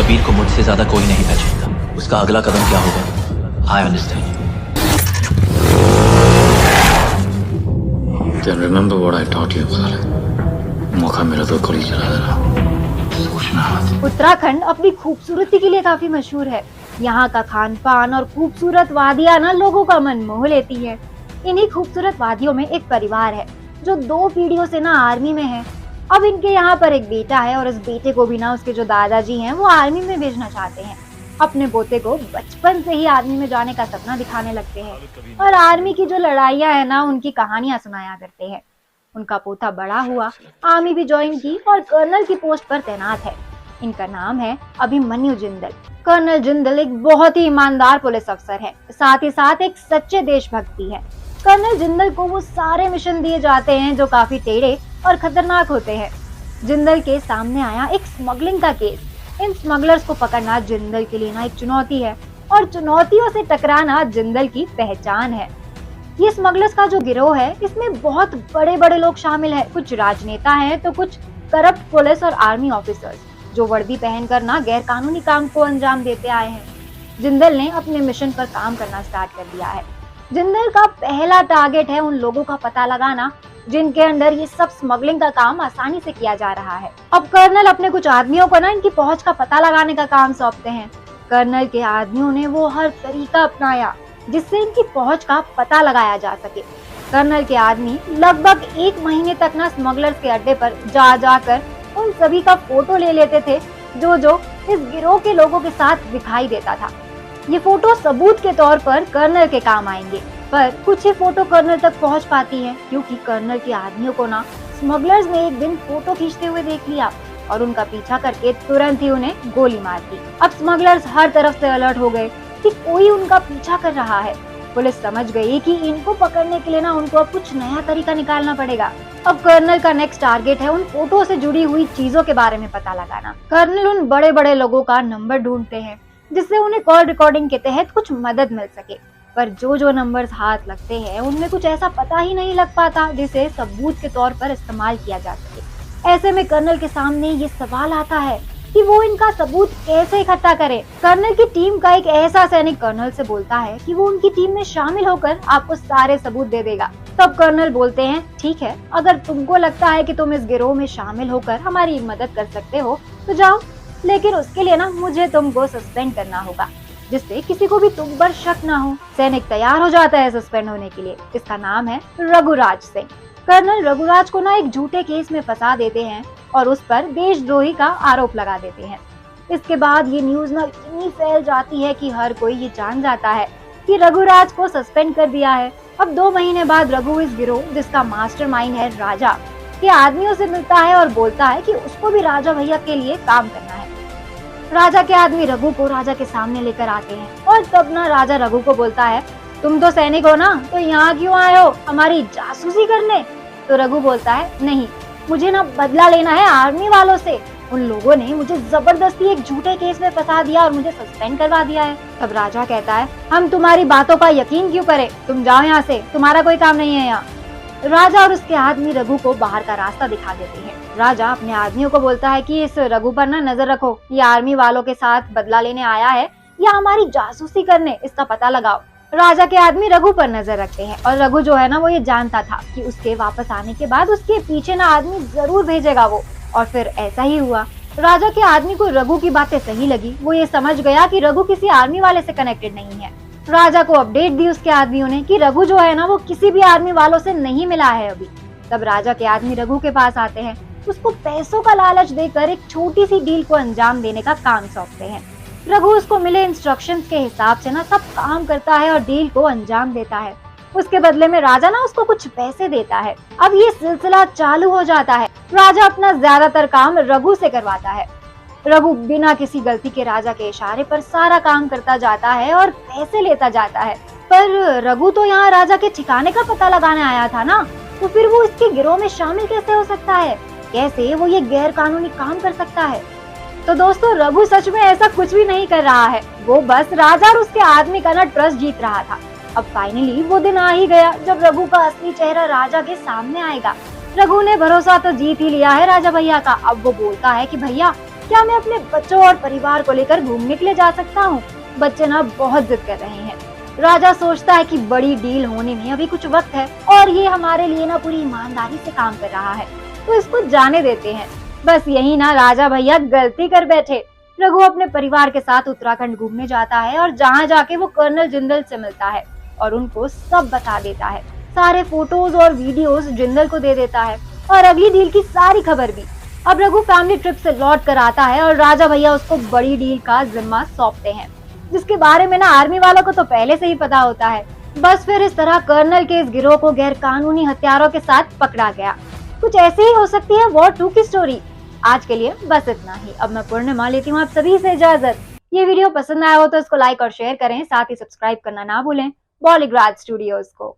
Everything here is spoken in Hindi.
कबीर को मुझसे ज्यादा कोई नहीं पहचानता। उसका अगला कदम क्या होगा, I understand. Then remember what I taught you, Khalid. मौका मिला तो गोली चला देना, सोचना मत। उत्तराखंड अपनी खूबसूरती के लिए काफी मशहूर है। यहाँ का खान पान और खूबसूरत वादियाँ ना लोगों का मन मोह लेती है। इन्हीं खूबसूरत वादियों में एक परिवार है जो 2 पीढ़ियों से ना आर्मी में है। अब इनके यहाँ पर एक बेटा है और इस बेटे को भी ना उसके जो दादाजी हैं वो आर्मी में भेजना चाहते हैं। अपने पोते को बचपन से ही आर्मी में जाने का सपना दिखाने लगते हैं और आर्मी की जो लड़ाइयाँ है ना उनकी कहानियां सुनाया करते हैं। उनका पोता बड़ा हुआ, आर्मी भी ज्वाइन की और कर्नल की पोस्ट पर तैनात है। इनका नाम है अभिमन्यु जिंदल। कर्नल जिंदल एक बहुत ही ईमानदार पुलिस अफसर है, साथ ही साथ एक सच्चे देशभक्ति है। कर्नल जिंदल को वो सारे मिशन दिए जाते हैं जो काफी टेढ़े और खतरनाक होते हैं। जिंदल के सामने आया एक स्मगलिंग का केस। इन स्मगलर्स को पकड़ना जिंदल के लिए ना एक चुनौती है और चुनौतियों से टकराना जिंदल की पहचान है। ये स्मगलर्स का जो गिरोह है इसमें बहुत बड़े बड़े लोग शामिल हैं। कुछ राजनेता हैं तो कुछ करप्ट पुलिस और आर्मी ऑफिसर्स जो वर्दी पहनकर ना गैर कानूनी काम को अंजाम देते आए हैं। जिंदल ने अपने मिशन पर काम करना स्टार्ट कर दिया है। जिंदल का पहला टारगेट है उन लोगों का पता लगाना जिनके अंडर ये सब स्मगलिंग का काम आसानी से किया जा रहा है। अब कर्नल अपने कुछ आदमियों को ना इनकी पहुंच का पता लगाने का काम सौंपते हैं। कर्नल के आदमियों ने वो हर तरीका अपनाया जिससे इनकी पहुंच का पता लगाया जा सके। कर्नल के आदमी लगभग 1 महीने तक ना स्मगलर्स के अड्डे पर जा जाकर उन सभी का फोटो ले लेते थे जो इस गिरोह के लोगों के साथ दिखाई देता था। ये फोटो सबूत के तौर पर कर्नल के काम आएंगे, पर कुछ ही फोटो कर्नल तक पहुंच पाती है क्योंकि कर्नल के आदमियों को ना स्मगलर्स ने एक दिन फोटो खींचते हुए देख लिया और उनका पीछा करके तुरंत ही उन्हें गोली मार दी। अब स्मगलर्स हर तरफ से अलर्ट हो गए कि कोई उनका पीछा कर रहा है। पुलिस समझ गई कि इनको पकड़ने के लिए ना उनको अब कुछ नया तरीका निकालना पड़ेगा। अब कर्नल का नेक्स्ट टारगेट है उन फोटो से जुड़ी हुई चीजों के बारे में पता लगाना। कर्नल उन बड़े बड़े लोगों का नंबर ढूंढते हैं जिससे उन्हें कॉल रिकॉर्डिंग के तहत कुछ मदद मिल सके, पर जो नंबर्स हाथ लगते हैं उनमें कुछ ऐसा पता ही नहीं लग पाता जिसे सबूत के तौर पर इस्तेमाल किया जा सके। ऐसे में कर्नल के सामने ये सवाल आता है कि वो इनका सबूत कैसे इकट्ठा करे। कर्नल की टीम का एक ऐसा सैनिक कर्नल से बोलता है कि वो उनकी टीम में शामिल होकर आपको सारे सबूत दे देगा। तब कर्नल बोलते हैं, ठीक है, अगर तुमको लगता है कि तुम इस गिरोह में शामिल होकर हमारी मदद कर सकते हो तो जाओ, लेकिन उसके लिए ना मुझे तुमको सस्पेंड करना होगा जिससे किसी को भी तुम पर शक ना हो। सैनिक तैयार हो जाता है सस्पेंड होने के लिए। इसका नाम है रघुराज सिंह। कर्नल रघुराज को ना एक झूठे केस में फंसा देते हैं और उस पर देशद्रोही का आरोप लगा देते हैं। इसके बाद ये न्यूज ना इतनी फैल जाती है कि हर कोई ये जान जाता है कि रघुराज को सस्पेंड कर दिया है। अब 2 महीने बाद रघु इस गिरोह जिसका मास्टरमाइंड है राजा के आदमियों से मिलता है और बोलता है कि उसको भी राजा भैया के लिए काम करना है। राजा के आदमी रघु को राजा के सामने लेकर आते हैं और तब ना राजा रघु को बोलता है, तुम तो सैनिक हो ना, तो यहाँ क्यों आए हो, हमारी जासूसी करने? तो रघु बोलता है, नहीं, मुझे ना बदला लेना है आर्मी वालों से। उन लोगों ने मुझे जबरदस्ती एक झूठे केस में फंसा दिया और मुझे सस्पेंड करवा दिया है। तब राजा कहता है, हम तुम्हारी बातों का यकीन क्यों करें, तुम जाओ यहाँ से, तुम्हारा कोई काम नहीं है यहाँ। राजा और उसके आदमी रघु को बाहर का रास्ता दिखा देते हैं। राजा अपने आदमियों को बोलता है कि इस रघु पर ना नजर रखो, ये आर्मी वालों के साथ बदला लेने आया है या हमारी जासूसी करने, इसका पता लगाओ। राजा के आदमी रघु पर नजर रखते हैं और रघु जो है ना वो ये जानता था कि उसके वापस आने के बाद उसके पीछे ना आदमी जरूर भेजेगा वो, और फिर ऐसा ही हुआ। राजा के आदमी को रघु की बातें सही लगी। वो ये समझ गया कि रघु किसी आर्मी वाले से कनेक्टेड नहीं है। राजा को अपडेट दी उसके आदमियों ने कि रघु जो है ना वो किसी भी आर्मी वालों से नहीं मिला है अभी। तब राजा के आदमी रघु के पास आते हैं, उसको पैसों का लालच देकर एक छोटी सी डील को अंजाम देने का काम सौंपते हैं। रघु उसको मिले इंस्ट्रक्शंस के हिसाब से ना सब काम करता है और डील को अंजाम देता है। उसके बदले में राजा ना उसको कुछ पैसे देता है। अब ये सिलसिला चालू हो जाता है। राजा अपना ज्यादातर काम रघु से करवाता है। रघु बिना किसी गलती के राजा के इशारे पर सारा काम करता जाता है और पैसे लेता जाता है। पर रघु तो यहाँ राजा के ठिकाने का पता लगाने आया था ना, तो फिर वो इसके गिरोह में शामिल कैसे हो सकता है? कैसे वो ये गैर कानूनी काम कर सकता है? तो दोस्तों, रघु सच में ऐसा कुछ भी नहीं कर रहा है। वो बस राजा और उसके आदमी का ना ट्रस्ट जीत रहा था। अब फाइनली वो दिन आ ही गया जब रघु का असली चेहरा राजा के सामने आएगा। रघु ने भरोसा तो जीत ही लिया है राजा भैया का। अब वो बोलता है कि भैया क्या मैं अपने बच्चों और परिवार को लेकर घूमने के लिए जा सकता हूँ? बच्चे ना बहुत जिद कर रहे हैं। राजा सोचता है कि बड़ी डील होने में अभी कुछ वक्त है और ये हमारे लिए ना पूरी ईमानदारी से काम कर रहा है, तो इसको जाने देते हैं। बस यही ना राजा भैया गलती कर बैठे। रघु अपने परिवार के साथ उत्तराखंड घूमने जाता है और जहाँ जाके वो कर्नल जिंदल से मिलता है और उनको सब बता देता है। सारे फोटोज और वीडियोस जिंदल को दे देता है और अगली डील की सारी खबर भी। अब रघु फैमिली ट्रिप से लौट कर आता है और राजा भैया उसको बड़ी डील का जिम्मा सौंपते हैं, जिसके बारे में ना आर्मी वालों को तो पहले से ही पता होता है। बस फिर इस तरह कर्नल के इस गिरोह को गैर कानूनी हथियारों के साथ पकड़ा गया। कुछ ऐसे ही हो सकती है वॉर 2 की स्टोरी। आज के लिए बस इतना ही। अब मैं पूर्णिमा लेती हूँ आप सभी से इजाजत। ये वीडियो पसंद आया हो तो इसको लाइक और शेयर करें, साथ ही सब्सक्राइब करना ना भूलें बॉलीग्राज स्टूडियोज को।